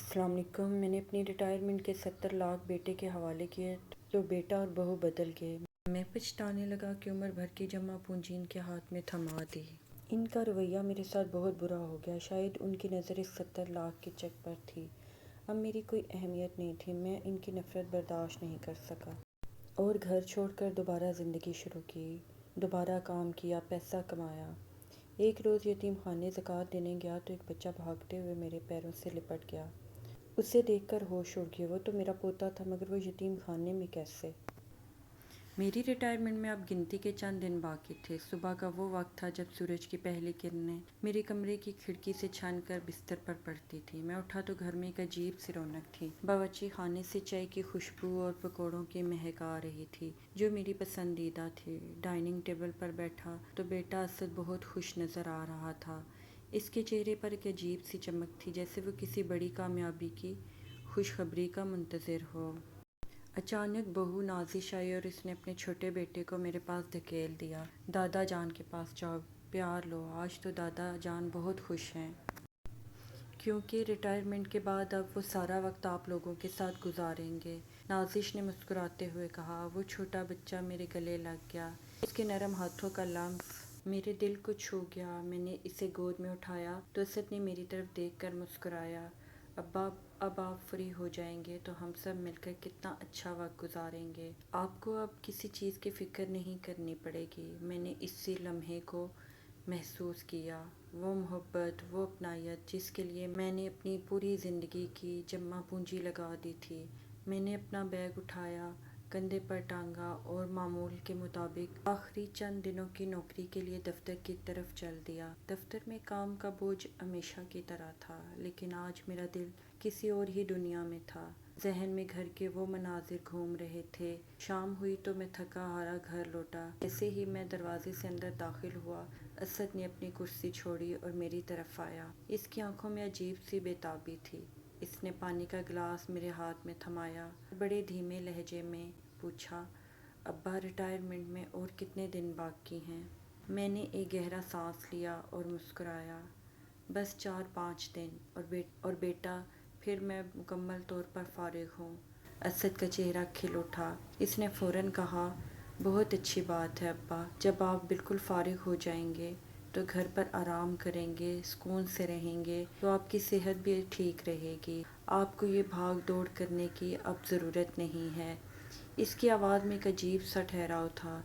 السلام علیکم۔ میں نے اپنی ریٹائرمنٹ کے 70 لاکھ بیٹے کے حوالے کیے تو بیٹا اور بہو بدل گئے۔ میں پچھتانے لگا کہ عمر بھر کی جمع پونجی ان کے ہاتھ میں تھما دی۔ ان کا رویہ میرے ساتھ بہت برا ہو گیا۔ شاید ان کی نظر اس 70 لاکھ کے چیک پر تھی۔ اب میری کوئی اہمیت نہیں تھی۔ میں ان کی نفرت برداشت نہیں کر سکا اور گھر چھوڑ کر دوبارہ زندگی شروع کی۔ دوبارہ کام کیا، پیسہ کمایا۔ ایک روز یتیم خانے زکوٰۃ دینے گیا تو ایک بچہ بھاگتے ہوئے میرے پیروں سے لپٹ گیا۔ اسے دیکھ کر ہوش اڑ گئے۔ وہ تو میرا پوتا تھا، مگر وہ یتیم خانے میں کیسے؟ میری ریٹائرمنٹ میں اب گنتی کے چند دن باقی تھے۔ صبح کا وہ وقت تھا جب سورج کی پہلی کرنیں میرے کمرے کی کھڑکی سے چھن کر بستر پر پڑتی تھیں۔ میں اٹھا تو گھر میں ایک عجیب سی رونق تھی۔ باورچی خانے سے چائے کی خوشبو اور پکوڑوں کی مہک آ رہی تھی جو میری پسندیدہ تھی۔ ڈائننگ ٹیبل پر بیٹھا تو بیٹا اسد بہت خوش نظر آ رہا تھا۔ اس کے چہرے پر ایک عجیب سی چمک تھی، جیسے وہ کسی بڑی کامیابی کی خوشخبری کا منتظر ہو۔ اچانک بہو نازش آئی اور اس نے اپنے چھوٹے بیٹے کو میرے پاس دھکیل دیا۔ دادا جان کے پاس جاؤ، پیار لو۔ آج تو دادا جان بہت خوش ہیں، کیونکہ ریٹائرمنٹ کے بعد اب وہ سارا وقت آپ لوگوں کے ساتھ گزاریں گے، نازش نے مسکراتے ہوئے کہا۔ وہ چھوٹا بچہ میرے گلے لگ گیا۔ اس کے نرم ہاتھوں کا لمس میرے دل کو چھو گیا۔ میں نے اسے گود میں اٹھایا تو اسد نے میری طرف دیکھ کر مسکرایا۔ ابا، اب آپ فری ہو جائیں گے تو ہم سب مل کر کتنا اچھا وقت گزاریں گے۔ آپ کو اب کسی چیز کی فکر نہیں کرنی پڑے گی۔ میں نے اسی لمحے کو محسوس کیا، وہ محبت، وہ اپنائیت جس کے لیے میں نے اپنی پوری زندگی کی جمع پونجی لگا دی تھی۔ میں نے اپنا بیگ اٹھایا، کندھے پر ٹانگا اور معمول کے مطابق آخری چند دنوں کی نوکری کے لیے دفتر کی طرف چل دیا۔ دفتر میں کام کا بوجھ ہمیشہ کی طرح تھا، لیکن آج میرا دل کسی اور ہی دنیا میں تھا۔ ذہن میں گھر کے وہ مناظر گھوم رہے تھے۔ شام ہوئی تو میں تھکا ہارا گھر لوٹا۔ جیسے ہی میں دروازے سے اندر داخل ہوا، اسد نے اپنی کرسی چھوڑی اور میری طرف آیا۔ اس کی آنکھوں میں عجیب سی بے تابی تھی۔ اس نے پانی کا گلاس میرے ہاتھ میں تھمایا اور بڑے دھیمے لہجے میں پوچھا، ابا، ریٹائرمنٹ میں اور کتنے دن باقی ہیں؟ میں نے ایک گہرا سانس لیا اور مسکرایا، بس 4-5 دن اور بیٹا پھر میں مکمل طور پر فارغ ہوں۔ اسد کا چہرہ کھل اٹھا۔ اس نے فوراً کہا، بہت اچھی بات ہے ابا، جب آپ بالکل فارغ ہو جائیں گے تو گھر پر آرام کریں گے، سکون سے رہیں گے تو آپ کی صحت بھی ٹھیک رہے گی۔ آپ کو یہ بھاگ دوڑ کرنے کی اب ضرورت نہیں ہے۔ اس کی آواز میں ایک عجیب سا ٹھہراؤ تھا،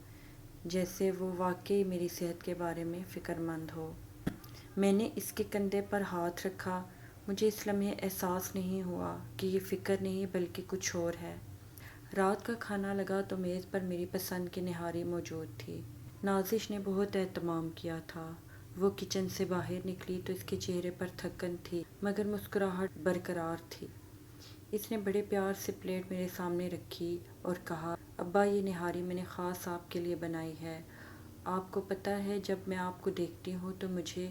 جیسے وہ واقعی میری صحت کے بارے میں فکر مند ہو۔ میں نے اس کے کندھے پر ہاتھ رکھا۔ مجھے اس لمحے احساس نہیں ہوا کہ یہ فکر نہیں بلکہ کچھ اور ہے۔ رات کا کھانا لگا تو میز پر میری پسند کی نہاری موجود تھی۔ نازش نے بہت اہتمام کیا تھا۔ وہ کچن سے باہر نکلی تو اس کے چہرے پر تھکن تھی، مگر مسکراہٹ برقرار تھی۔ اس نے بڑے پیار سے پلیٹ میرے سامنے رکھی اور کہا، ابا، یہ نہاری میں نے خاص آپ کے لیے بنائی ہے۔ آپ کو پتہ ہے، جب میں آپ کو دیکھتی ہوں تو مجھے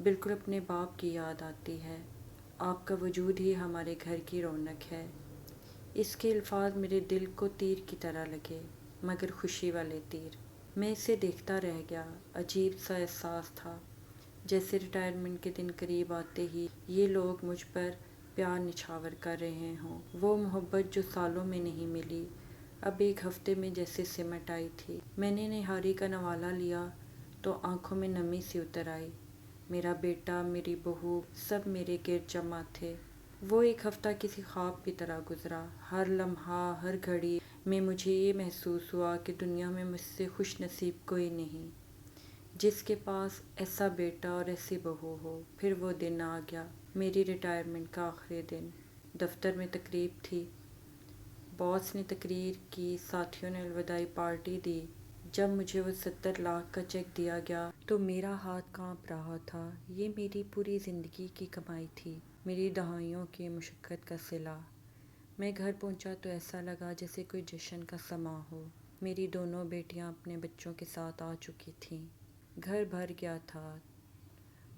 بالکل اپنے باپ کی یاد آتی ہے۔ آپ کا وجود ہی ہمارے گھر کی رونق ہے۔ اس کے الفاظ میرے دل کو تیر کی طرح لگے، مگر خوشی والے تیر۔ میں اسے دیکھتا رہ گیا۔ عجیب سا احساس تھا، جیسے ریٹائرمنٹ کے دن قریب آتے ہی یہ لوگ مجھ پر پیار نچھاور کر رہے ہوں۔ وہ محبت جو سالوں میں نہیں ملی، اب ایک ہفتے میں جیسے سمٹ آئی تھی۔ میں نے نہاری کا نوالا لیا تو آنکھوں میں نمی سی اتر آئی۔ میرا بیٹا، میری بہو، سب میرے گرد جمع تھے۔ وہ ایک ہفتہ کسی خواب کی طرح گزرا۔ ہر لمحہ، ہر گھڑی میں مجھے یہ محسوس ہوا کہ دنیا میں مجھ سے خوش نصیب کوئی نہیں جس کے پاس ایسا بیٹا اور ایسی بہو ہو۔ پھر وہ دن آ گیا، میری ریٹائرمنٹ کا آخری دن۔ دفتر میں تقریب تھی۔ باس نے تقریر کی، ساتھیوں نے الوداعی پارٹی دی۔ جب مجھے وہ 70 لاکھ کا چیک دیا گیا تو میرا ہاتھ کانپ رہا تھا۔ یہ میری پوری زندگی کی کمائی تھی، میری دہائیوں کی مشقت کا صلہ۔ میں گھر پہنچا تو ایسا لگا جیسے کوئی جشن کا سماں ہو۔ میری دونوں بیٹیاں اپنے بچوں کے ساتھ آ چکی تھیں۔ گھر بھر گیا تھا۔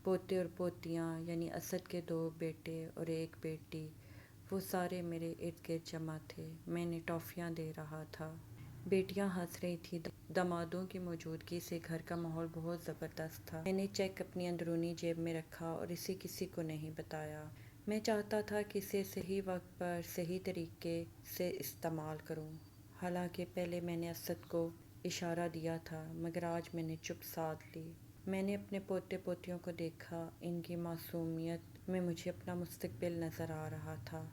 پوتے اور پوتیاں، یعنی اسد کے 2 بیٹے اور 1 بیٹی، وہ سارے میرے ارد گرد جمع تھے۔ میں انہیں ٹافیاں دے رہا تھا۔ بیٹیاں ہنس رہی تھیں۔ دامادوں کی موجودگی سے گھر کا ماحول بہت زبردست تھا۔ میں نے چیک اپنی اندرونی جیب میں رکھا اور اسے کسی کو نہیں بتایا۔ میں چاہتا تھا کہ اسے صحیح وقت پر صحیح طریقے سے استعمال کروں، حالانکہ پہلے میں نے اسد کو اشارہ دیا تھا، مگر آج میں نے چپ سادھ لی۔ میں نے اپنے پوتے پوتیوں کو دیکھا، ان کی معصومیت میں مجھے اپنا مستقبل نظر آ رہا تھا۔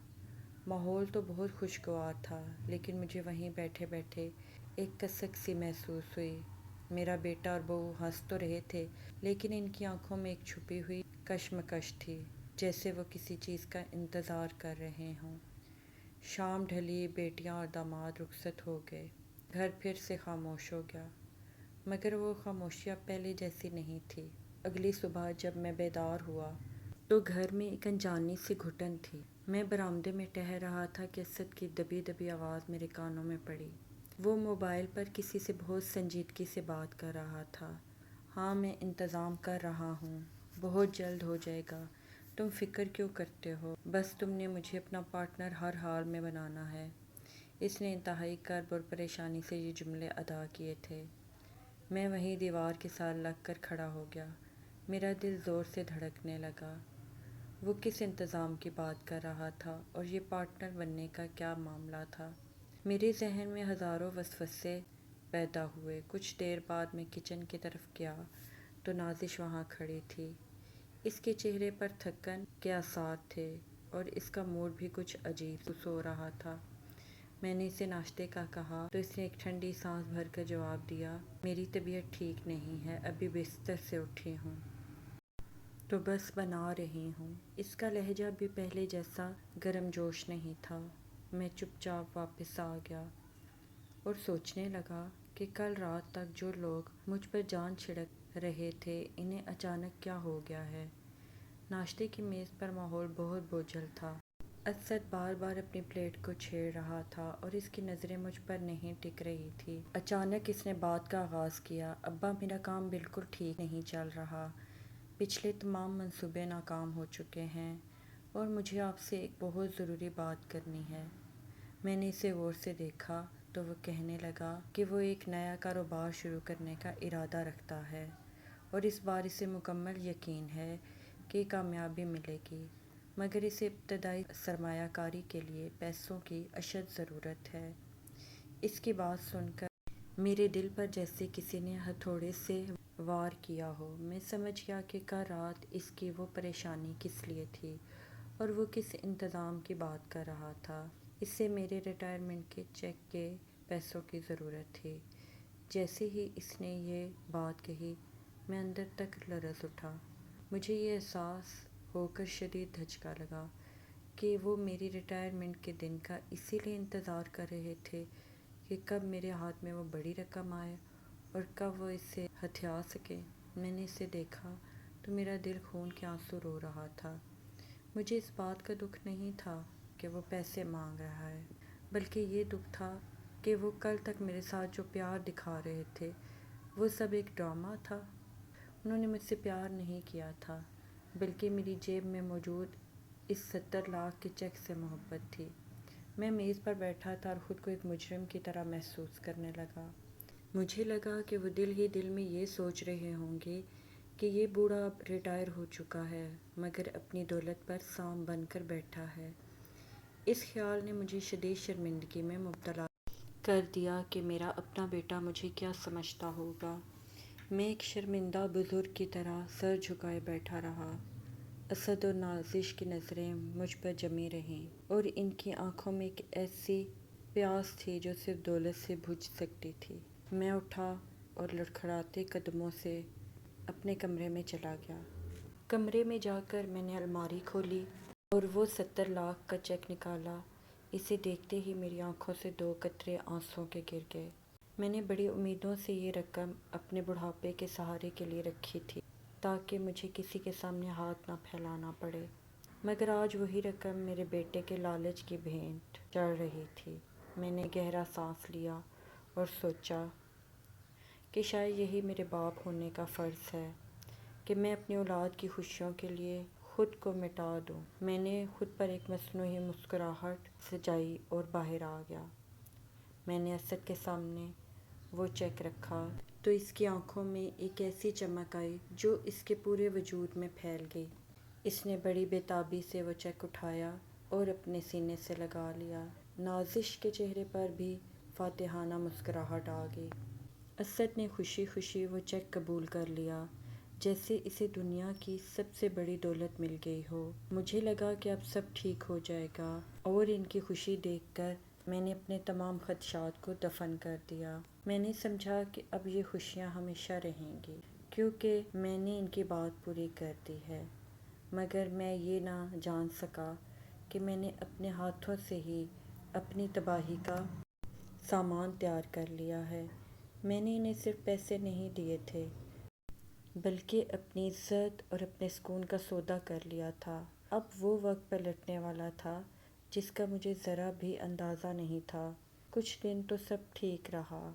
ماحول تو بہت خوشگوار تھا، لیکن مجھے وہیں بیٹھے بیٹھے ایک کسک سی محسوس ہوئی۔ میرا بیٹا اور بہو ہنس تو رہے تھے، لیکن ان کی آنکھوں میں ایک چھپی ہوئی کشمکش تھی، جیسے وہ کسی چیز کا انتظار کر رہے ہوں۔ شام ڈھلی، بیٹیاں اور داماد رخصت ہو گئے، گھر پھر سے خاموش ہو گیا، مگر وہ خاموشی اب پہلے جیسی نہیں تھی۔ اگلی صبح جب میں بیدار ہوا تو گھر میں ایک انجانی سی گھٹن تھی۔ میں برآمدے میں ٹہل رہا تھا کہ اسد کی دبی دبی آواز میرے کانوں میں پڑی۔ وہ موبائل پر کسی سے بہت سنجیدگی سے بات کر رہا تھا۔ ہاں، میں انتظام کر رہا ہوں، بہت جلد ہو جائے گا، تم فکر کیوں کرتے ہو، بس تم نے مجھے اپنا پارٹنر ہر حال میں بنانا ہے۔ اس نے انتہائی کرب اور پریشانی سے یہ جملے ادا کیے تھے۔ میں وہیں دیوار کے ساتھ لگ کر کھڑا ہو گیا، میرا دل زور سے دھڑکنے لگا۔ وہ کس انتظام کی بات کر رہا تھا اور یہ پارٹنر بننے کا کیا معاملہ تھا؟ میرے ذہن میں ہزاروں وسوسے پیدا ہوئے۔ کچھ دیر بعد میں کچن کی طرف گیا تو نازش وہاں کھڑی تھی۔ اس کے چہرے پر تھکن کے آثار تھے اور اس کا موڈ بھی کچھ عجیب سو رہا تھا۔ میں نے اسے ناشتے کا کہا تو اس نے ایک ٹھنڈی سانس بھر کر جواب دیا، میری طبیعت ٹھیک نہیں ہے، ابھی بستر سے اٹھی ہوں تو بس بنا رہی ہوں۔ اس کا لہجہ بھی پہلے جیسا گرم جوش نہیں تھا۔ میں چپ چاپ واپس آ گیا اور سوچنے لگا کہ کل رات تک جو لوگ مجھ پر جان چھڑک رہے تھے، انہیں اچانک کیا ہو گیا ہے۔ ناشتے کی میز پر ماحول بہت بوجھل تھا۔ اسد بار بار اپنی پلیٹ کو چھیڑ رہا تھا اور اس کی نظریں مجھ پر نہیں ٹک رہی تھی۔ اچانک اس نے بات کا آغاز کیا، ابا میرا کام بالکل ٹھیک نہیں چل رہا، پچھلے تمام منصوبے ناکام ہو چکے ہیں اور مجھے آپ سے ایک بہت ضروری بات کرنی ہے۔ میں نے اسے غور سے دیکھا تو وہ کہنے لگا کہ وہ ایک نیا کاروبار شروع کرنے کا ارادہ رکھتا ہے اور اس بار اسے مکمل یقین ہے کہ کامیابی ملے گی، مگر اسے ابتدائی سرمایہ کاری کے لیے پیسوں کی اشد ضرورت ہے۔ اس کی بات سن کر میرے دل پر جیسے کسی نے ہتھوڑے سے وار کیا ہو۔ میں سمجھ گیا کہ کل رات اس کی وہ پریشانی کس لیے تھی اور وہ کس انتظام کی بات کر رہا تھا۔ اسے میرے ریٹائرمنٹ کے چیک کے پیسوں کی ضرورت تھی۔ جیسے ہی اس نے یہ بات کہی، میں اندر تک لرز اٹھا۔ مجھے یہ احساس ہو کر شدید دھچکا لگا کہ وہ میری ریٹائرمنٹ کے دن کا اسی لیے انتظار کر رہے تھے کہ کب میرے ہاتھ میں وہ بڑی رقم آئے اور کب وہ اسے ہتھیا سکے۔ میں نے اسے دیکھا تو میرا دل خون کے آنسو رو رہا تھا۔ مجھے اس بات کا دکھ نہیں تھا کہ وہ پیسے مانگ رہا ہے، بلکہ یہ دکھ تھا کہ وہ کل تک میرے ساتھ جو پیار دکھا رہے تھے، وہ سب ایک ڈرامہ تھا۔ انہوں نے مجھ سے پیار نہیں کیا تھا، بلکہ میری جیب میں موجود اس 70 لاکھ کے چیک سے محبت تھی۔ میں میز پر بیٹھا تھا اور خود کو ایک مجرم کی طرح محسوس کرنے لگا۔ مجھے لگا کہ وہ دل ہی دل میں یہ سوچ رہے ہوں گے کہ یہ بوڑھا اب ریٹائر ہو چکا ہے، مگر اپنی دولت پر سام بن کر بیٹھا ہے۔ اس خیال نے مجھے شدید شرمندگی میں مبتلا کر دیا کہ میرا اپنا بیٹا مجھے کیا سمجھتا ہوگا۔ میں ایک شرمندہ بزرگ کی طرح سر جھکائے بیٹھا رہا۔ اسد اور نازش کی نظریں مجھ پر جمی رہیں اور ان کی آنکھوں میں ایک ایسی پیاس تھی جو صرف دولت سے بجھ سکتی تھی۔ میں اٹھا اور لڑکھڑاتے قدموں سے اپنے کمرے میں چلا گیا۔ کمرے میں جا کر میں نے الماری کھولی اور وہ 70 لاکھ کا چیک نکالا۔ اسے دیکھتے ہی میری آنکھوں سے 2 قطرے آنسوؤں کے گر گئے۔ میں نے بڑی امیدوں سے یہ رقم اپنے بڑھاپے کے سہارے کے لیے رکھی تھی تاکہ مجھے کسی کے سامنے ہاتھ نہ پھیلانا پڑے، مگر آج وہی رقم میرے بیٹے کے لالچ کی بھینٹ چڑھ رہی تھی۔ میں نے گہرا سانس لیا اور سوچا کہ شاید یہی میرے باپ ہونے کا فرض ہے کہ میں اپنی اولاد کی خوشیوں کے لیے خود کو مٹا دوں۔ میں نے خود پر ایک مصنوعی مسکراہٹ سجائی اور باہر آ گیا۔ میں نے اسد کے سامنے وہ چیک رکھا تو اس کی آنکھوں میں ایک ایسی چمک آئی جو اس کے پورے وجود میں پھیل گئی۔ اس نے بڑی بےتابی سے وہ چیک اٹھایا اور اپنے سینے سے لگا لیا۔ نازش کے چہرے پر بھی فاتحانہ مسکراہٹ آ گئی۔ اسد نے خوشی خوشی وہ چیک قبول کر لیا، جیسے اسے دنیا کی سب سے بڑی دولت مل گئی ہو۔ مجھے لگا کہ اب سب ٹھیک ہو جائے گا، اور ان کی خوشی دیکھ کر میں نے اپنے تمام خدشات کو دفن کر دیا۔ میں نے سمجھا کہ اب یہ خوشیاں ہمیشہ رہیں گی، کیونکہ میں نے ان کی بات پوری کر دی ہے۔ مگر میں یہ نہ جان سکا کہ میں نے اپنے ہاتھوں سے ہی اپنی تباہی کا سامان تیار کر لیا ہے۔ میں نے انہیں صرف پیسے نہیں دیے تھے، بلکہ اپنی عزت اور اپنے سکون کا سودا کر لیا تھا۔ اب وہ وقت پلٹنے والا تھا جس کا مجھے ذرا بھی اندازہ نہیں تھا۔ کچھ دن تو سب ٹھیک رہا،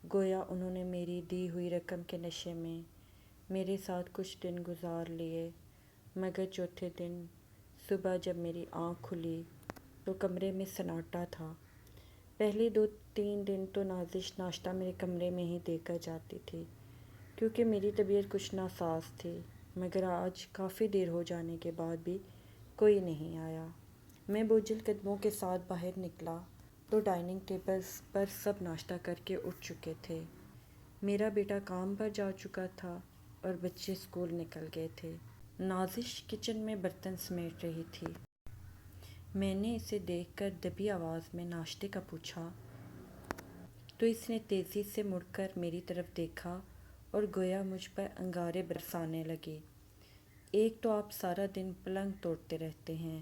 گویا انہوں نے میری دی ہوئی رقم کے نشے میں میرے ساتھ کچھ دن گزار لیے۔ مگر چوتھے دن صبح جب میری آنکھ کھلی تو کمرے میں سناٹا تھا۔ پہلے 2-3 دن تو نازش ناشتہ میرے کمرے میں ہی دے کر جاتی تھی، کیونکہ میری طبیعت کچھ ناساز تھی۔ مگر آج کافی دیر ہو جانے کے بعد بھی کوئی نہیں آیا۔ میں بوجھل قدموں کے ساتھ باہر نکلا تو ڈائننگ ٹیبل پر سب ناشتہ کر کے اٹھ چکے تھے۔ میرا بیٹا کام پر جا چکا تھا اور بچے اسکول نکل گئے تھے۔ نازش کچن میں برتن سمیٹ رہی تھی۔ میں نے اسے دیکھ کر دبی آواز میں ناشتے کا پوچھا تو اس نے تیزی سے مڑ کر میری طرف دیکھا اور گویا مجھ پر انگارے برسانے لگی۔ ایک تو آپ سارا دن پلنگ توڑتے رہتے ہیں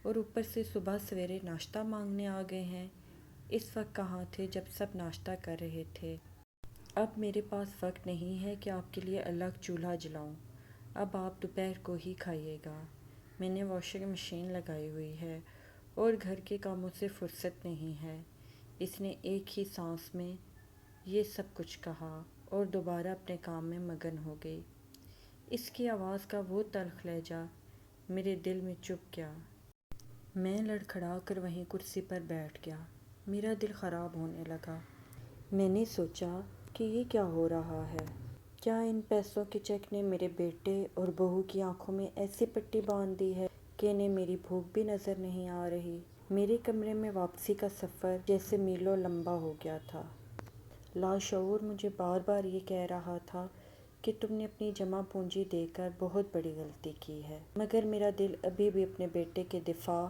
اور اوپر سے صبح سویرے ناشتہ مانگنے آ گئے ہیں۔ اس وقت کہاں تھے جب سب ناشتہ کر رہے تھے؟ اب میرے پاس وقت نہیں ہے کہ آپ کے لیے الگ چولہا جلاؤں۔ اب آپ دوپہر کو ہی کھائیے گا۔ میں نے واشنگ مشین لگائی ہوئی ہے اور گھر کے کاموں سے فرصت نہیں ہے۔ اس نے ایک ہی سانس میں یہ سب کچھ کہا اور دوبارہ اپنے کام میں مگن ہو گئی۔ اس کی آواز کا وہ تلخ لہجہ میرے دل میں چبھ گیا۔ میں لڑکھڑا کر وہیں کرسی پر بیٹھ گیا۔ میرا دل خراب ہونے لگا۔ میں نے سوچا کہ یہ کیا ہو رہا ہے؟ کیا ان پیسوں کے چیک نے میرے بیٹے اور بہو کی آنکھوں میں ایسی پٹی باندھ دی ہے کہ انہیں میری بھوک بھی نظر نہیں آ رہی؟ میرے کمرے میں واپسی کا سفر جیسے میلوں لمبا ہو گیا تھا۔ لاشعور مجھے بار بار یہ کہہ رہا تھا کہ تم نے اپنی جمع پونجی دے کر بہت بڑی غلطی کی ہے، مگر میرا دل ابھی بھی اپنے بیٹے کے دفاع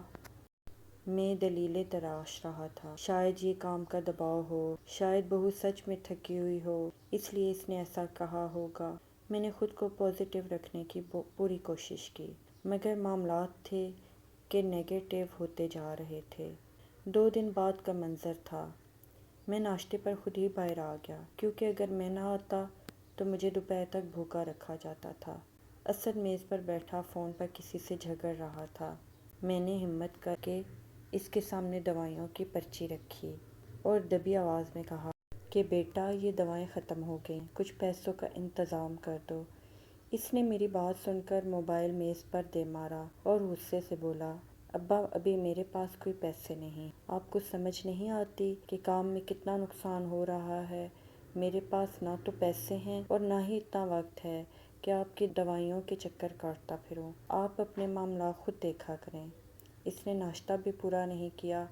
میں دلیلیں تراش رہا تھا۔ شاید یہ کام کا دباؤ ہو، شاید بہو سچ میں تھکی ہوئی ہو، اس لیے اس نے ایسا کہا ہوگا۔ میں نے خود کو پازیٹیو رکھنے کی پوری کوشش کی، مگر معاملات تھے کہ نیگیٹو ہوتے جا رہے تھے۔ 2 دن بعد کا منظر تھا۔ میں ناشتے پر خود ہی باہر آ گیا، کیونکہ اگر میں نہ آتا تو مجھے دوپہر تک بھوکا رکھا جاتا تھا۔ اسد میز پر بیٹھا فون پر کسی سے جھگڑ رہا تھا۔ میں نے ہمت کر کے اس کے سامنے دوائیوں کی پرچی رکھی اور دبی آواز میں کہا کہ بیٹا یہ دوائیں ختم ہو گئیں، کچھ پیسوں کا انتظام کر دو۔ اس نے میری بات سن کر موبائل میز پر دے مارا اور غصے سے بولا، ابا ابھی میرے پاس کوئی پیسے نہیں۔ آپ کو سمجھ نہیں آتی کہ کام میں کتنا نقصان ہو رہا ہے؟ میرے پاس نہ تو پیسے ہیں اور نہ ہی اتنا وقت ہے کہ آپ کی دوائیوں کے چکر کاٹتا پھروں۔ آپ اپنے معاملات خود دیکھا کریں۔ اس نے ناشتہ بھی پورا نہیں کیا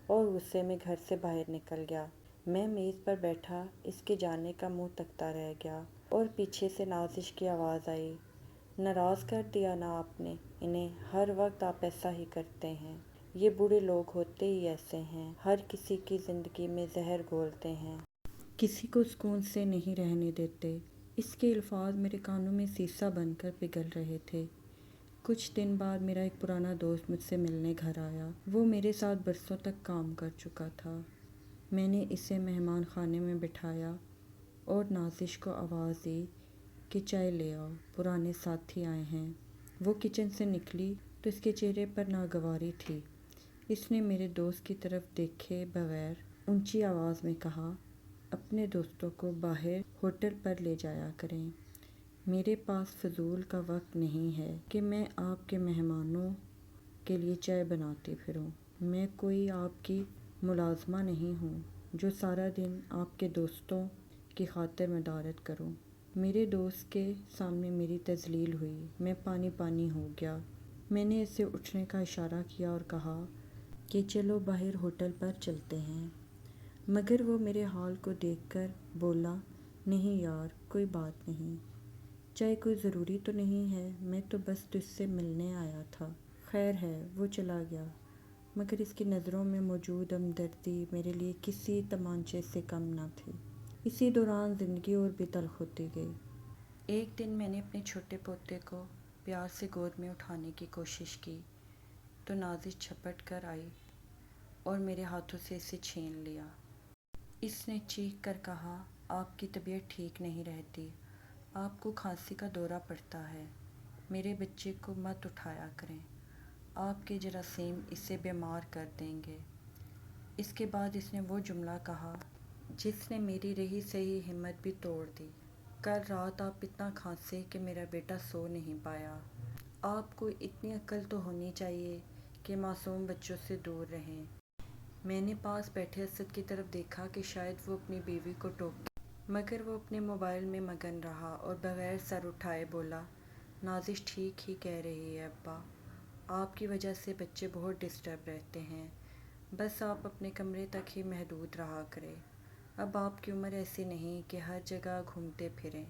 اور غصے میں گھر سے باہر نکل گیا۔ میں میز پر بیٹھا اس کے جانے کا منہ تکتا رہ گیا اور پیچھے سے نازش کی آواز آئی، ناراض کر دیا نا آپ نے انہیں؟ ہر وقت آپ ایسا ہی کرتے ہیں۔ یہ بوڑھے لوگ ہوتے ہی ایسے ہیں، ہر کسی کی زندگی میں زہر گھولتے ہیں، کسی کو سکون سے نہیں رہنے دیتے۔ اس کے الفاظ میرے کانوں میں سیسا بن کر پگھل رہے تھے۔ کچھ دن بعد میرا ایک پرانا دوست مجھ سے ملنے گھر آیا۔ وہ میرے ساتھ برسوں تک کام کر چکا تھا۔ میں نے اسے مہمان خانے میں بٹھایا اور نازش کو آواز دی کہ چائے لے آؤ، پرانے ساتھی آئے ہیں۔ وہ کچن سے نکلی تو اس کے چہرے پر ناگواری تھی۔ اس نے میرے دوست کی طرف دیکھے بغیر اونچی آواز میں کہا، اپنے دوستوں کو باہر ہوٹل پر لے جایا کریں۔ میرے پاس فضول کا وقت نہیں ہے کہ میں آپ کے مہمانوں کے لیے چائے بناتی پھروں۔ میں کوئی آپ کی ملازمہ نہیں ہوں جو سارا دن آپ کے دوستوں کی خاطر مدارت کروں۔ میرے دوست کے سامنے میری تذلیل ہوئی۔ میں پانی پانی ہو گیا میں نے اسے اٹھنے کا اشارہ کیا اور کہا کہ چلو باہر ہوٹل پر چلتے ہیں، مگر وہ میرے حال کو دیکھ کر بولا، نہیں یار، کوئی بات نہیں، چاہے کوئی ضروری تو نہیں ہے، میں تو بس تجھ سے ملنے آیا تھا۔ خیر ہے، وہ چلا گیا، مگر اس کی نظروں میں موجود ہمدردی میرے لیے کسی تمانچے سے کم نہ تھی۔ اسی دوران زندگی اور بھی تلخ ہوتی گئی۔ ایک دن میں نے اپنے چھوٹے پوتے کو پیار سے گود میں اٹھانے کی کوشش کی تو نازش جھپٹ کر آئی اور میرے ہاتھوں سے اسے چھین لیا۔ اس نے چیخ کر کہا، آپ کی طبیعت ٹھیک نہیں رہتی، آپ کو کھانسی کا دورہ پڑتا ہے، میرے بچے کو مت اٹھایا کریں، آپ کے جراثیم اسے بیمار کر دیں گے۔ اس کے بعد اس نے وہ جملہ کہا جس نے میری رہی سہی ہمت بھی توڑ دی، کل رات آپ اتنا کھانسے کہ میرا بیٹا سو نہیں پایا۔ آپ کو اتنی عقل تو ہونی چاہیے کہ معصوم بچوں سے دور رہیں۔ میں نے پاس بیٹھے اسد کی طرف دیکھا کہ شاید وہ اپنی بیوی کو ٹوکے، مگر وہ اپنے موبائل میں مگن رہا اور بغیر سر اٹھائے بولا، نازش ٹھیک ہی کہہ رہی ہے ابا، آپ کی وجہ سے بچے بہت ڈسٹرب رہتے ہیں، بس آپ اپنے کمرے تک ہی محدود رہا کریں، اب آپ کی عمر ایسی نہیں کہ ہر جگہ گھومتے پھریں۔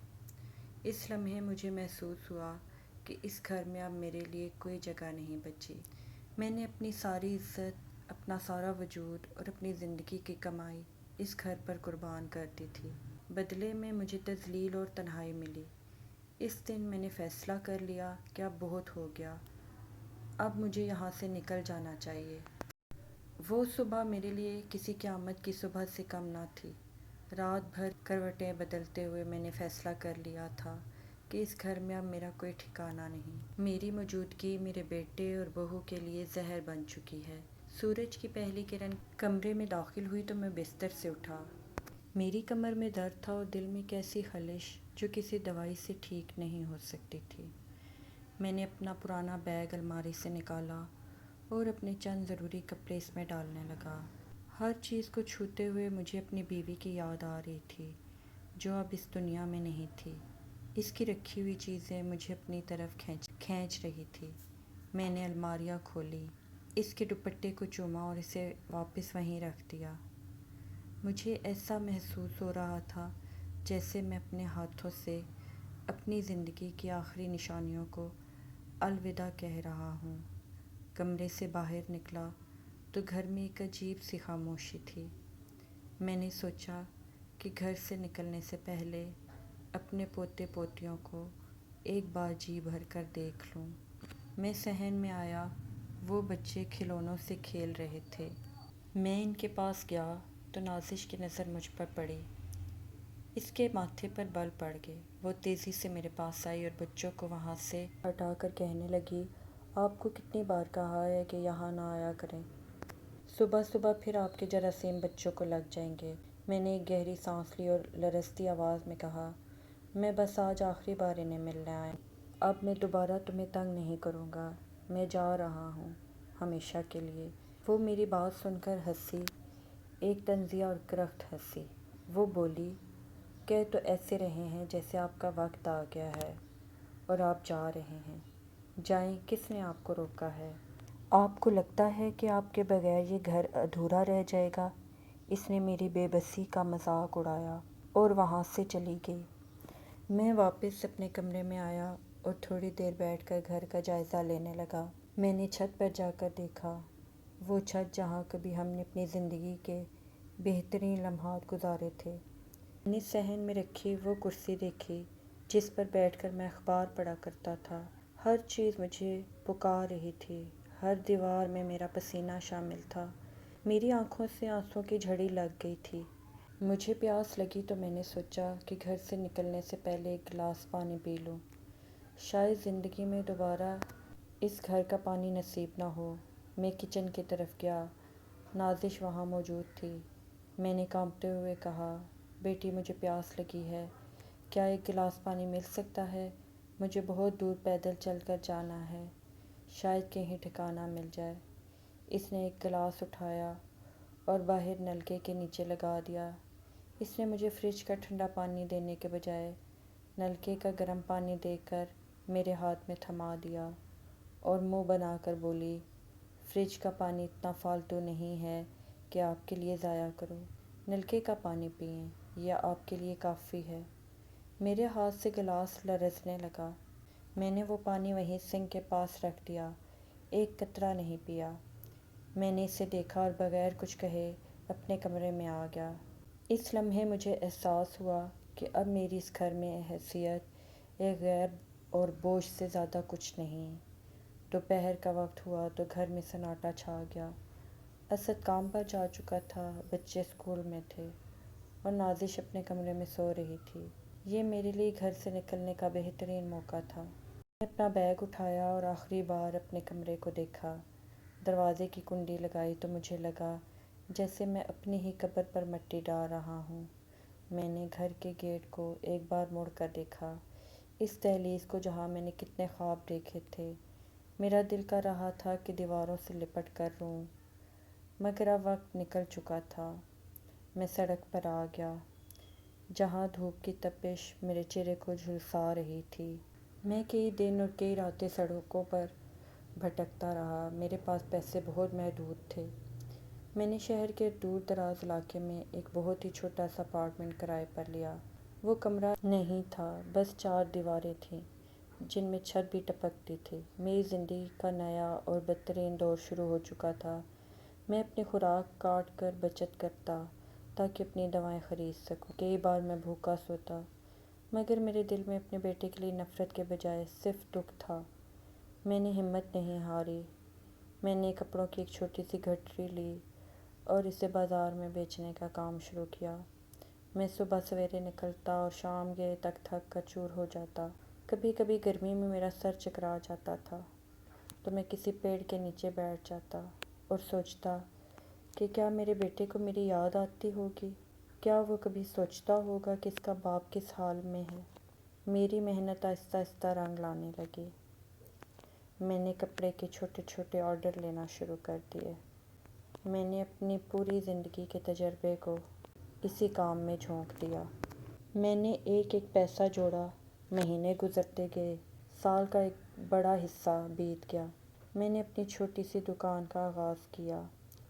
اس لمحے مجھے محسوس ہوا کہ اس گھر میں اب میرے لیے کوئی جگہ نہیں بچی۔ میں نے اپنی ساری عزت، اپنا سارا وجود اور اپنی زندگی کی کمائی اس گھر پر قربان کر دی تھی، بدلے میں مجھے تذلیل اور تنہائی ملی۔ اس دن میں نے فیصلہ کر لیا کہ اب بہت ہو گیا، اب مجھے یہاں سے نکل جانا چاہیے۔ وہ صبح میرے لیے کسی قیامت کی صبح سے کم نہ تھی۔ رات بھر کروٹیں بدلتے ہوئے میں نے فیصلہ کر لیا تھا کہ اس گھر میں اب میرا کوئی ٹھکانہ نہیں۔ میری موجودگی میرے بیٹے اور بہو کے لیے زہر بن چکی ہے۔ سورج کی پہلی کرن کمرے میں داخل ہوئی تو میں بستر سے اٹھا۔ میری کمر میں درد تھا اور دل میں ایک ایسی خلش جو کسی دوائی سے ٹھیک نہیں ہو سکتی تھی۔ میں نے اپنا پرانا بیگ الماری سے نکالا اور اپنے چند ضروری کپڑے اس میں ڈالنے لگا۔ ہر چیز کو چھوتے ہوئے مجھے اپنی بیوی کی یاد آ رہی تھی جو اب اس دنیا میں نہیں تھی۔ اس کی رکھی ہوئی چیزیں مجھے اپنی طرف کھینچ رہی تھی۔ میں نے الماریاں کھولی، اس کے دوپٹے کو چوما اور اسے واپس وہیں رکھ دیا۔ مجھے ایسا محسوس ہو رہا تھا جیسے میں اپنے ہاتھوں سے اپنی زندگی کی آخری نشانیوں کو الوداع کہہ رہا ہوں۔ کمرے سے باہر نکلا تو گھر میں ایک عجیب سی خاموشی تھی۔ میں نے سوچا کہ گھر سے نکلنے سے پہلے اپنے پوتے پوتیوں کو ایک بار جی بھر کر دیکھ لوں۔ میں صحن میں آیا، وہ بچے کھلونوں سے کھیل رہے تھے۔ میں ان کے پاس گیا تو نازش کی نظر مجھ پر پڑی۔ اس کے ماتھے پر بل پڑ گئے۔ وہ تیزی سے میرے پاس آئی اور بچوں کو وہاں سے ہٹا کر کہنے لگی، آپ کو کتنی بار کہا ہے کہ یہاں نہ آیا کریں، صبح صبح پھر آپ کے جراثیم بچوں کو لگ جائیں گے۔ میں نے ایک گہری سانس لی اور لرزتی آواز میں کہا، میں بس آج آخری بار انہیں ملنے آیا ہوں، اب میں دوبارہ تمہیں تنگ نہیں کروں گا، میں جا رہا ہوں، ہمیشہ کے لیے۔ وہ میری بات سن کر ہنسی، ایک طنزیہ اور کرخت ہنسی۔ وہ بولی، کہہ تو ایسے رہے ہیں جیسے آپ کا وقت آ گیا ہے اور آپ جا رہے ہیں، جائیں، کس نے آپ کو روکا ہے؟ آپ کو لگتا ہے کہ آپ کے بغیر یہ گھر ادھورا رہ جائے گا؟ اس نے میری بے بسی کا مذاق اڑایا اور وہاں سے چلی گئی۔ میں واپس اپنے کمرے میں آیا اور تھوڑی دیر بیٹھ کر گھر کا جائزہ لینے لگا۔ میں نے چھت پر جا کر دیکھا، وہ چھت جہاں کبھی ہم نے اپنی زندگی کے بہترین لمحات گزارے تھے۔ میں نے صحن میں رکھی وہ کرسی دیکھی جس پر بیٹھ کر میں اخبار پڑھا کرتا تھا۔ ہر چیز مجھے پکار رہی تھی، ہر دیوار میں میرا پسینہ شامل تھا۔ میری آنکھوں سے آنسوں کی جھڑی لگ گئی تھی۔ مجھے پیاس لگی تو میں نے سوچا کہ گھر سے نکلنے سے پہلے ایک گلاس پانی پی لوں، شاید زندگی میں دوبارہ اس گھر کا پانی نصیب نہ ہو۔ میں کچن کی طرف گیا، نازش وہاں موجود تھی۔ میں نے کانپتے ہوئے کہا، بیٹی مجھے پیاس لگی ہے، کیا ایک گلاس پانی مل سکتا ہے؟ مجھے بہت دور پیدل چل کر جانا ہے، شاید کہیں ٹھکانہ مل جائے۔ اس نے ایک گلاس اٹھایا اور باہر نلکے کے نیچے لگا دیا۔ اس نے مجھے فریج کا ٹھنڈا پانی دینے کے بجائے نلکے کا گرم پانی دے کر میرے ہاتھ میں تھما دیا اور منہ بنا کر بولی، فریج کا پانی اتنا فالتو نہیں ہے کہ آپ کے لیے ضائع کرو، نلکے کا پانی پئیں، یہ آپ کے لیے کافی ہے۔ میرے ہاتھ سے گلاس لرزنے لگا۔ میں نے وہ پانی وہیں سنک کے پاس رکھ دیا، ایک قطرہ نہیں پیا۔ میں نے اسے دیکھا اور بغیر کچھ کہے اپنے کمرے میں آ گیا۔ اس لمحے مجھے احساس ہوا کہ اب میری اس گھر میں حیثیت ایک غیر اور بوجھ سے زیادہ کچھ نہیں۔ دوپہر کا وقت ہوا تو گھر میں سناٹا چھا گیا۔ اسد کام پر جا چکا تھا، بچے اسکول میں تھے اور نازش اپنے کمرے میں سو رہی تھی۔ یہ میرے لیے گھر سے نکلنے کا بہترین موقع تھا۔ میں نے اپنا بیگ اٹھایا اور آخری بار اپنے کمرے کو دیکھا۔ دروازے کی کنڈی لگائی تو مجھے لگا جیسے میں اپنی ہی قبر پر مٹی ڈال رہا ہوں۔ میں نے گھر کے گیٹ کو ایک بار مڑ کر دیکھا، اس دہلیز کو جہاں میں نے کتنے خواب دیکھے تھے۔ میرا دل کر رہا تھا کہ دیواروں سے لپٹ کر روں، مگر اب وقت نکل چکا تھا۔ میں سڑک پر آ گیا، جہاں دھوپ کی تپش میرے چہرے کو جھلسا رہی تھی۔ میں کئی دن اور کئی راتیں سڑکوں پر بھٹکتا رہا۔ میرے پاس پیسے بہت محدود تھے۔ میں نے شہر کے دور دراز علاقے میں ایک بہت ہی چھوٹا سا اپارٹمنٹ کرائے پر لیا۔ وہ کمرہ نہیں تھا، بس 4 دیواریں تھیں جن میں چھت بھی ٹپکتی تھی۔ میری زندگی کا نیا اور بدترین دور شروع ہو چکا تھا۔ میں اپنی خوراک کاٹ کر بچت کرتا تاکہ اپنی دوائیں خرید سکوں۔ کئی بار میں بھوکا سوتا، مگر میرے دل میں اپنے بیٹے کے لیے نفرت کے بجائے صرف دکھ تھا۔ میں نے ہمت نہیں ہاری۔ میں نے کپڑوں کی ایک چھوٹی سی گٹھری لی اور اسے بازار میں بیچنے کا کام شروع کیا۔ میں صبح سویرے نکلتا اور شام گئے تک تھک کر چور ہو جاتا۔ کبھی کبھی گرمی میں میرا سر چکرا جاتا تھا تو میں کسی پیڑ کے نیچے بیٹھ جاتا اور سوچتا کہ کیا میرے بیٹے کو میری یاد آتی ہوگی؟ کیا وہ کبھی سوچتا ہوگا کہ اس کا باپ کس حال میں ہے؟ میری محنت آہستہ آہستہ رنگ لانے لگی۔ میں نے کپڑے کے چھوٹے چھوٹے آرڈر لینا شروع کر دیے۔ میں نے اپنی پوری زندگی کے تجربے کو اسی کام میں جھونک دیا۔ میں نے ایک ایک پیسہ جوڑا، مہینے گزرتے گئے، سال کا ایک بڑا حصہ بیت گیا۔ میں نے اپنی چھوٹی سی دکان کا آغاز کیا،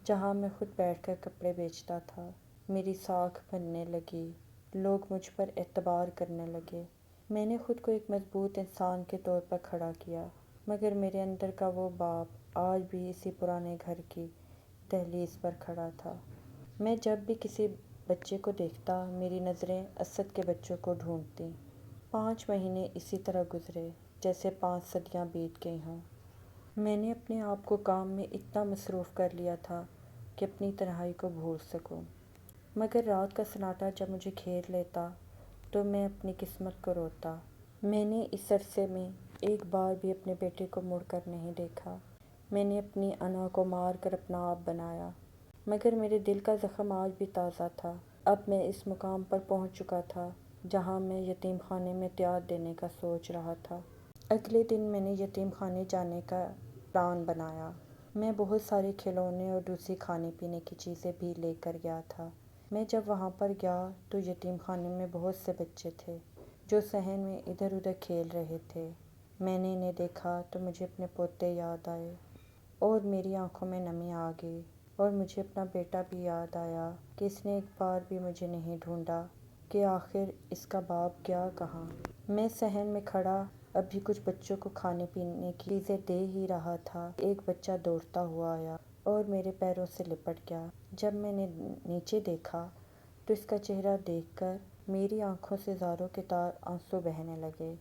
جہاں میں خود بیٹھ کر کپڑے بیچتا تھا۔ میری ساکھ بننے لگی، لوگ مجھ پر اعتبار کرنے لگے۔ میں نے خود کو ایک مضبوط انسان کے طور پر کھڑا کیا، مگر میرے اندر کا وہ باپ آج بھی اسی پرانے گھر کی دہلیز پر کھڑا تھا۔ میں جب بھی کسی بچے کو دیکھتا، میری نظریں اسد کے بچوں کو ڈھونڈتیں۔ 5 مہینے اسی طرح گزرے جیسے 5 صدیاں بیت گئی ہوں۔ میں نے اپنے آپ کو کام میں اتنا مصروف کر لیا تھا کہ اپنی تنہائی کو بھول سکوں، مگر رات کا سناٹا جب مجھے گھیر لیتا تو میں اپنی قسمت کو روتا۔ میں نے اس عرصے میں ایک بار بھی اپنے بیٹے کو مڑ کر نہیں دیکھا۔ میں نے اپنی انا کو مار کر اپنا آپ بنایا، مگر میرے دل کا زخم آج بھی تازہ تھا۔ اب میں اس مقام پر پہنچ چکا تھا جہاں میں یتیم خانے میں عطیات دینے کا سوچ رہا تھا۔ اگلے دن میں نے یتیم خانے جانے کا پلان بنایا۔ میں بہت سارے کھلونے اور دوسری کھانے پینے کی چیزیں بھی لے کر گیا تھا۔ میں جب وہاں پر گیا تو یتیم خانے میں بہت سے بچے تھے جو صحن میں ادھر ادھر کھیل رہے تھے۔ میں نے انہیں دیکھا تو مجھے اپنے پوتے یاد آئے اور میری آنکھوں میں نمی آ گئی، اور مجھے اپنا بیٹا بھی یاد آیا کہ اس نے ایک بار بھی مجھے نہیں ڈھونڈا کہ آخر اس کا باپ گیا کہاں۔ میں صحن میں کھڑا ابھی کچھ بچوں کو کھانے پینے کی چیزیں دے ہی رہا تھا، ایک بچہ دوڑتا ہوا آیا اور میرے پیروں سے لپٹ گیا۔ جب میں نے نیچے دیکھا تو اس کا چہرہ دیکھ کر میری آنکھوں سے زاروں کے تار آنسو بہنے لگے،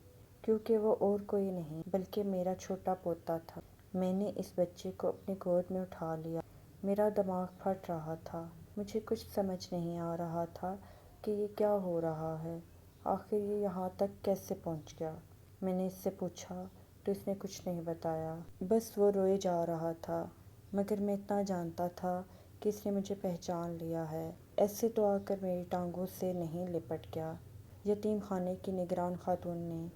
کیونکہ وہ اور کوئی نہیں بلکہ میرا چھوٹا پوتا تھا۔ میں نے اس بچے کو اپنی گود میں اٹھا لیا۔ میرا دماغ پھٹ رہا تھا، مجھے کچھ سمجھ نہیں آ رہا تھا کہ یہ کیا ہو رہا ہے، آخر یہ یہاں تک کیسے پہنچ گیا۔ میں نے اس سے پوچھا تو اس نے کچھ نہیں بتایا، بس وہ روئے جا رہا تھا، مگر میں اتنا جانتا تھا کہ اس نے مجھے پہچان لیا ہے۔ ایسے تو آ کر میری ٹانگوں سے نہیں لپٹ گیا۔ یتیم خانے کی نگران خاتون نے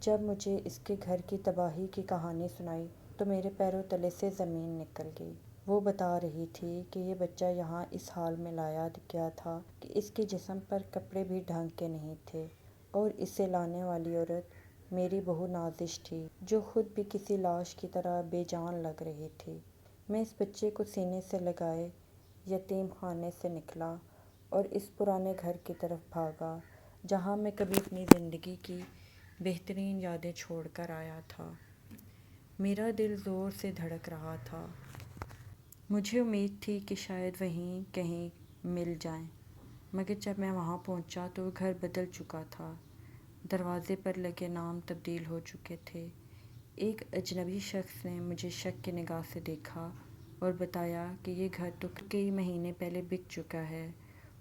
جب مجھے اس کے گھر کی تباہی کی کہانی سنائی تو میرے پیروں تلے سے زمین نکل گئی۔ وہ بتا رہی تھی کہ یہ بچہ یہاں اس حال میں لایا گیا تھا کہ اس کے جسم پر کپڑے بھی ڈھنگ کے نہیں تھے، اور اسے لانے والی عورت میری بہو نازش تھی جو خود بھی کسی لاش کی طرح بے جان لگ رہی تھی۔ میں اس بچے کو سینے سے لگائے یتیم خانے سے نکلا اور اس پرانے گھر کی طرف بھاگا جہاں میں کبھی اپنی زندگی کی بہترین یادیں چھوڑ کر آیا تھا۔ میرا دل زور سے دھڑک رہا تھا۔ مجھے امید تھی کہ شاید وہیں کہیں مل جائیں، مگر جب میں وہاں پہنچا تو وہ گھر بدل چکا تھا۔ دروازے پر لگے نام تبدیل ہو چکے تھے۔ ایک اجنبی شخص نے مجھے شک کی نگاہ سے دیکھا اور بتایا کہ یہ گھر تو کئی مہینے پہلے بک چکا ہے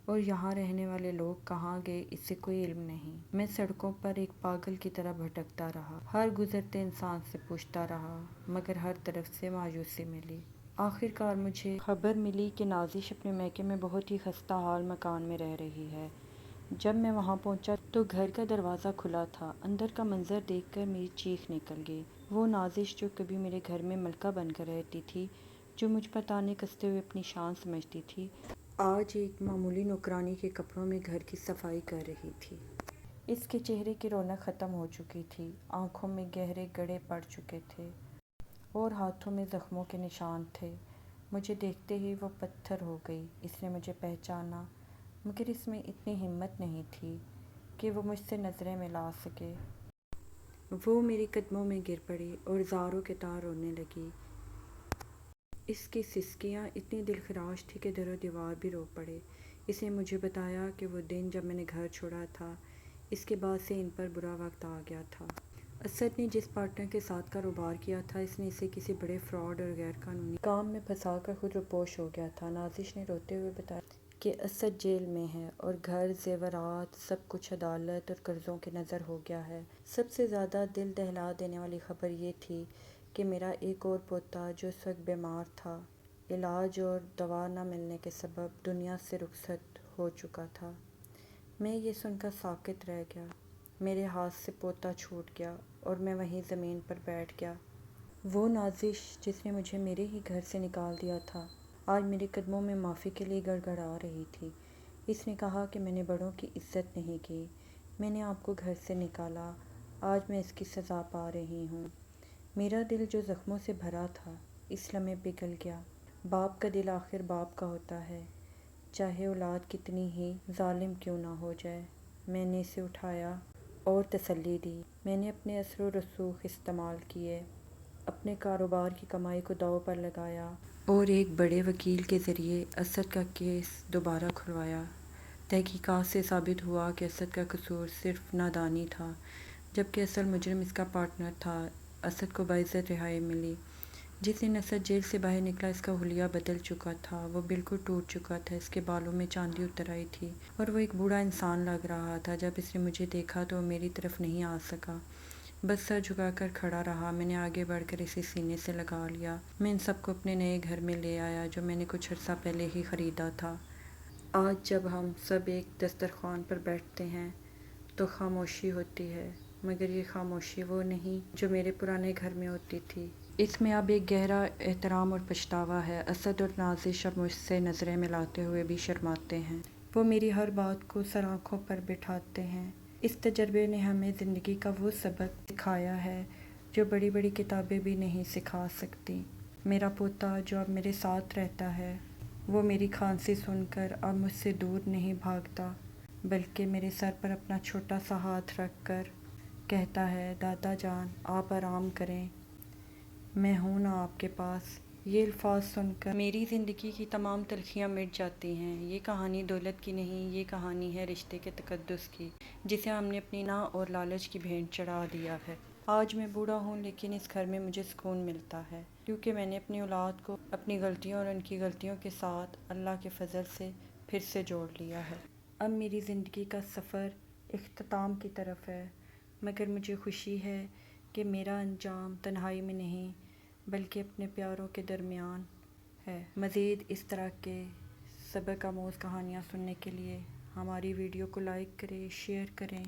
اور یہاں رہنے والے لوگ کہاں گئے اس سے کوئی علم نہیں۔ میں سڑکوں پر ایک پاگل کی طرح بھٹکتا رہا، ہر گزرتے انسان سے پوچھتا رہا، مگر ہر طرف سے مایوسی ملی۔ آخر کار مجھے خبر ملی کہ نازش اپنے میکے میں بہت ہی خستہ حال مکان میں رہ رہی ہے۔ جب میں وہاں پہنچا تو گھر کا دروازہ کھلا تھا۔ اندر کا منظر دیکھ کر میری چیخ نکل گئی۔ وہ نازش جو کبھی میرے گھر میں ملکہ بن کر رہتی تھی، جو مجھ پر تانے کستے ہوئے اپنی شان سمجھتی تھی، آج ایک معمولی نوکرانی کے کپڑوں میں گھر کی صفائی کر رہی تھی۔ اس کے چہرے کی رونق ختم ہو چکی تھی، آنکھوں میں گہرے گڑھے پڑ چکے تھے اور ہاتھوں میں زخموں کے نشان تھے۔ مجھے دیکھتے ہی وہ پتھر ہو گئی۔ اس نے مجھے پہچانا، مگر اس میں اتنی ہمت نہیں تھی کہ وہ مجھ سے نظریں ملا سکے۔ وہ میرے قدموں میں گر پڑی اور زاروں کے تار رونے لگی۔ اس کی سسکیاں اتنی دلخراش تھی کہ در و دیوار بھی رو پڑے۔ اس نے مجھے بتایا کہ وہ دن جب میں نے گھر چھوڑا تھا، اس کے بعد سے ان پر برا وقت آ گیا تھا۔ اسد نے جس پارٹنر کے ساتھ کاروبار کیا تھا، اس نے اسے کسی بڑے فراڈ اور غیر قانونی کام میں پھنسا کر خود روپوش ہو گیا تھا۔ نازش نے روتے ہوئے بتایا کہ اسد جیل میں ہے اور گھر، زیورات، سب کچھ عدالت اور قرضوں کے نذر ہو گیا ہے۔ سب سے زیادہ دل دہلا دینے والی خبر یہ تھی کہ میرا ایک اور پوتا جو اس وقت بیمار تھا، علاج اور دوا نہ ملنے کے سبب دنیا سے رخصت ہو چکا تھا۔ میں یہ سن کر ساکت رہ گیا۔ میرے ہاتھ سے پوتا چھوٹ گیا اور میں وہیں زمین پر بیٹھ گیا۔ وہ نازش جس نے مجھے میرے ہی گھر سے نکال دیا تھا، آج میرے قدموں میں معافی کے لیے گڑ گڑا رہی تھی۔ اس نے کہا کہ میں نے بڑوں کی عزت نہیں کی، میں نے آپ کو گھر سے نکالا، آج میں اس کی سزا پا رہی ہوں۔ میرا دل جو زخموں سے بھرا تھا، اس لمحے پگھل گیا۔ باپ کا دل آخر باپ کا ہوتا ہے، چاہے اولاد کتنی ہی ظالم کیوں نہ ہو جائے۔ میں نے اسے اٹھایا اور تسلی دی۔ میں نے اپنے اثر و رسوخ استعمال کیے، اپنے کاروبار کی کمائی کو داؤ پر لگایا اور ایک بڑے وکیل کے ذریعے اسد کا کیس دوبارہ کھلوایا۔ تحقیقات سے ثابت ہوا کہ اسد کا قصور صرف نادانی تھا، جبکہ اصل مجرم اس کا پارٹنر تھا۔ اسد کو باعزت رہائی ملی۔ جس دن اسد جیل سے باہر نکلا، اس کا حلیہ بدل چکا تھا، وہ بالکل ٹوٹ چکا تھا، اس کے بالوں میں چاندی اتر آئی تھی اور وہ ایک بوڑھا انسان لگ رہا تھا۔ جب اس نے مجھے دیکھا تو وہ میری طرف نہیں آ سکا، بس سر جھکا کر کھڑا رہا۔ میں نے آگے بڑھ کر اسے سینے سے لگا لیا۔ میں ان سب کو اپنے نئے گھر میں لے آیا جو میں نے کچھ عرصہ پہلے ہی خریدا تھا۔ آج جب ہم سب ایک دسترخوان پر بیٹھتے ہیں تو خاموشی ہوتی ہے، مگر یہ خاموشی وہ نہیں جو میرے پرانے گھر میں ہوتی تھی۔ اس میں اب ایک گہرا احترام اور پچھتاوا ہے۔ اسد اور نازش اب مجھ سے نظریں ملاتے ہوئے بھی شرماتے ہیں۔ وہ میری ہر بات کو سر آنکھوں پر بٹھاتے ہیں۔ اس تجربے نے ہمیں زندگی کا وہ سبق سکھایا ہے جو بڑی بڑی کتابیں بھی نہیں سکھا سکتی۔ میرا پوتا جو اب میرے ساتھ رہتا ہے، وہ میری کھانسی سن کر اب مجھ سے دور نہیں بھاگتا، بلکہ میرے سر پر اپنا چھوٹا سا ہاتھ رکھ کر کہتا ہے، دادا جان آپ آرام کریں، میں ہوں نا آپ کے پاس۔ یہ الفاظ سن کر میری زندگی کی تمام تلخیاں مٹ جاتی ہیں۔ یہ کہانی دولت کی نہیں، یہ کہانی ہے رشتے کے تقدس کی، جسے ہم نے اپنی نا اور لالچ کی بھینٹ چڑھا دیا ہے۔ آج میں بوڑھا ہوں، لیکن اس گھر میں مجھے سکون ملتا ہے، کیونکہ میں نے اپنی اولاد کو اپنی غلطیوں اور ان کی غلطیوں کے ساتھ اللہ کے فضل سے پھر سے جوڑ لیا ہے۔ اب میری زندگی کا سفر اختتام کی طرف ہے، مگر مجھے خوشی ہے کہ میرا انجام تنہائی میں نہیں بلکہ اپنے پیاروں کے درمیان ہے۔ مزید اس طرح کے سبق آموز کہانیاں سننے کے لیے ہماری ویڈیو کو لائک کریں، شیئر کریں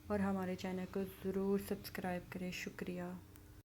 اور ہمارے چینل کو ضرور سبسکرائب کریں۔ شکریہ۔